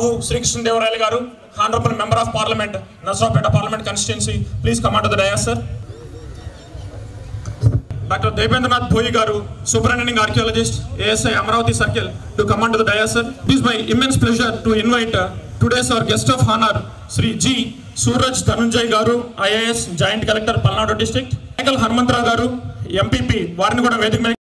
Rahu Sri Krishnadevarayala garu, Honorable Member of Parliament, Nasrapeta Parliament Constituency, please come onto the dais, sir. Dr. Debendranath Bhoyi garu, Superintending Archaeologist, ASI Amaravati Circle, to come onto the dais, sir. It is my immense pleasure to invite today's our guest of honor, Sri G. Suraj Dhanunjay garu, IAS Joint Collector, Palnadu District. Michael Harmantra garu, MPP, వారిని కూడా వేదిక మీద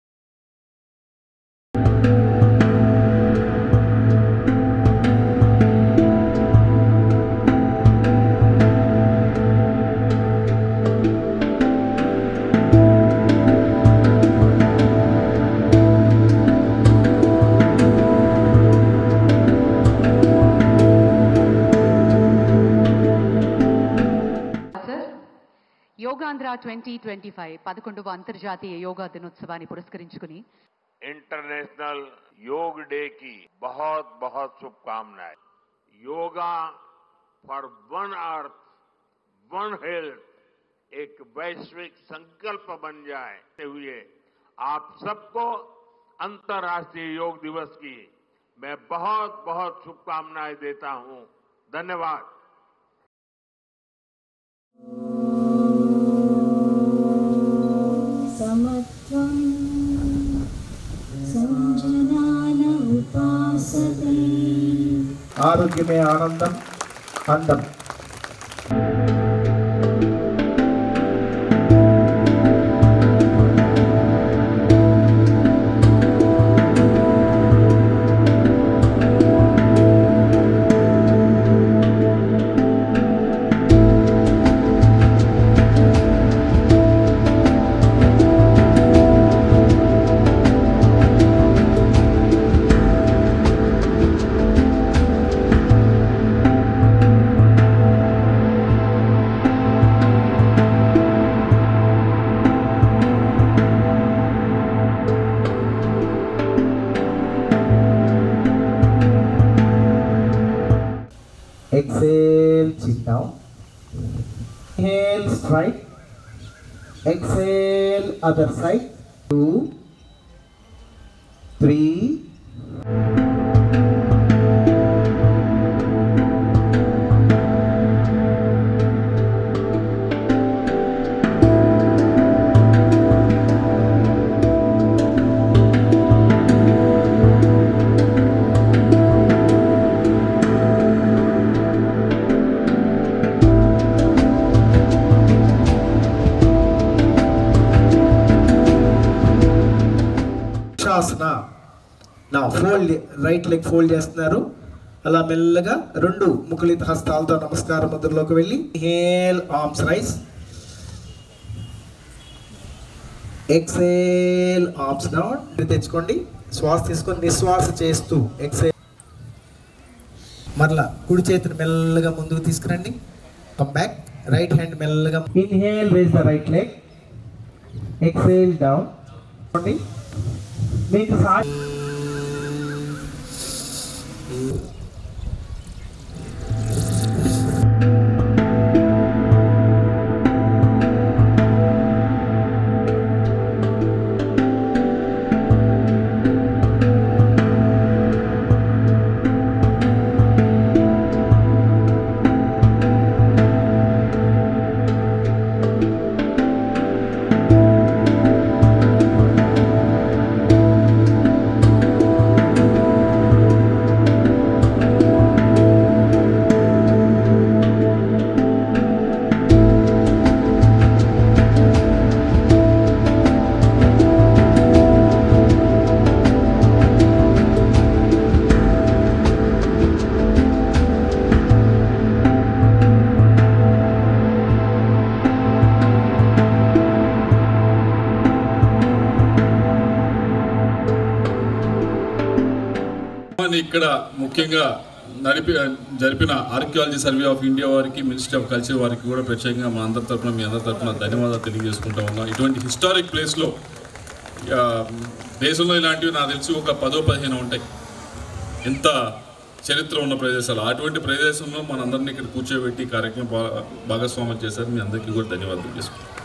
योगांध्रा 2025 11వ అంతర్జాతీయ యోగా దినోత్సవాన్ని పురస్కరించుకుని international योग day की बहुत बहुत शुभकामनाएं। Yoga for one earth one health एक वैश्विक संकल्प बन जाए हुए आप सबको अंतर्राष्ट्रीय योग दिवस की मैं बहुत बहुत शुभकामनाएं देता हूं। धन्यवाद। ఆరోగ్యమే ఆనందం అందం Exhale, chin down. Inhale, strike. Exhale, other side. 2, 3. నా ఫోల్డ్ రైట్ లెగ్ ఫోల్డ్ చేస్తున్నారు. అలా మెల్లగా రెండు ముకులిత హస్తాలతో నమస్కార ముద్రలోకి వెళ్ళి inhale arms raise, exhale arms down. తెచ్చుకోండి, శ్వాస తీసుకొని నిశ్వాస చేస్తూ ఎక్సేల్. మరలా కుడి చేతిని మెల్లగా ముందుకు తీసుకురండి. Come back. రైట్ హ్యాండ్ మెల్లగా inhale raise the right leg, exhale down. మీకు ఇక్కడ ముఖ్యంగా జరిపిన ఆర్కియాలజీ సర్వే ఆఫ్ ఇండియా వారికి, మినిస్ట్రీ ఆఫ్ కల్చర్ వారికి కూడా ప్రత్యేకంగా మా అందరి తరఫున మీ అందరి తరఫున ధన్యవాదాలు తెలియజేసుకుంటా ఉన్నాం. ఇటువంటి హిస్టారిక్ ప్లేస్లో దేశంలో ఇలాంటివి నాకు తెలిసి ఒక 10-15 ఉంటాయి, ఎంత చరిత్ర ఉన్న ప్రదేశాలు. అటువంటి ప్రదేశంలో మనందరినీ ఇక్కడ కూర్చోబెట్టి కార్యక్రమం భాగస్వామ్యం చేశారు. మీ అందరికీ కూడా ధన్యవాదాలు చేసుకుంటాం.